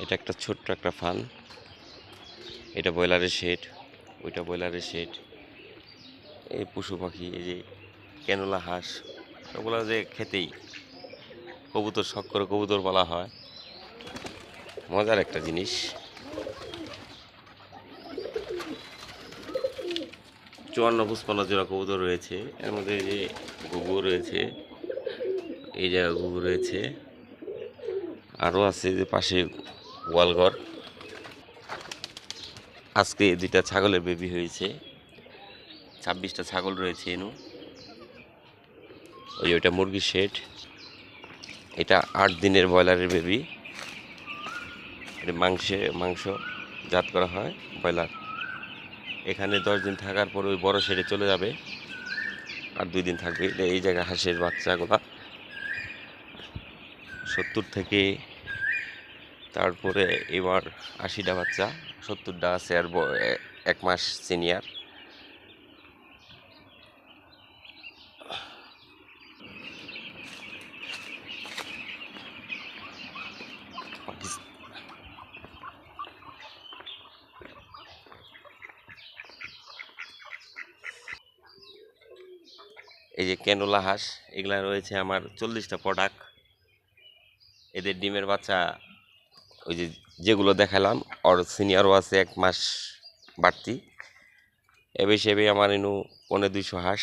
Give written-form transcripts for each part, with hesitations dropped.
এটা একটা ছোট্ট একটা ফার্ম। এটা ব্রয়লারের শেড, ওইটা ব্রয়লারের শেড। এই পশু পাখি, এই যে ক্যানোলা হাঁস, ওগুলো যে খেতেই কবুতর শখ করে কবুতর পালা হয়, মজার একটা জিনিস। 54-55 জোড়া কবুতর রয়েছে, এর মধ্যে যে ঘুঘু রয়েছে, এই জায়গায় ঘুঘু রয়েছে, আরও আছে যে পাশে গোয়ালঘর। আজকে দুইটা ছাগলের বেবি হয়েছে, 26টা ছাগল রয়েছে এনু। ওইটা মুরগির শেড। এটা 8 দিনের ব্রয়লারের বেবি। এটা মাংস জাত করা হয় ব্রয়লার। এখানে 10 দিন থাকার পর ওই বড় শেডে চলে যাবে, আর 2 দিন থাকবে। এই জায়গায় হাঁসের বাচ্চাগুলা 70 থেকে, তারপরে এবার 80টা বাচ্চা, 70টা আছে আর 1 মাস সিনিয়র। এই যে ক্যানোলা হাঁস, এগুলা রয়েছে আমার 40টা প্রোডাক্ট। এদের ডিমের বাচ্চা ওই যে যেগুলো দেখালাম, ওর সিনিয়রও আছে 1 মাস বাড়তি। এ হিসেবে আমার ইনু 1,200 হাঁস।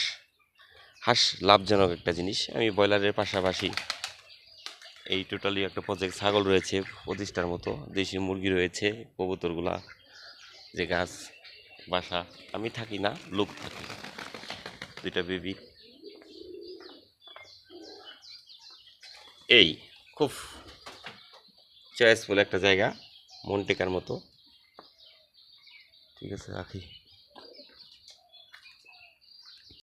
হাঁস লাভজনক একটা জিনিস। আমি ব্রয়লারের পাশাপাশি এই টোটালি একটা প্রজেক্ট ছাগল রয়েছে 25টার মতো, দেশি মুরগি রয়েছে, কবুতরগুলা যে গাছ বাসা, আমি থাকি না, লোক থাকে, 2টা বেবি। এই খুব চয়েসফুল একটা জায়গা, মন টেকার মতো। ঠিক আছে, রাখি।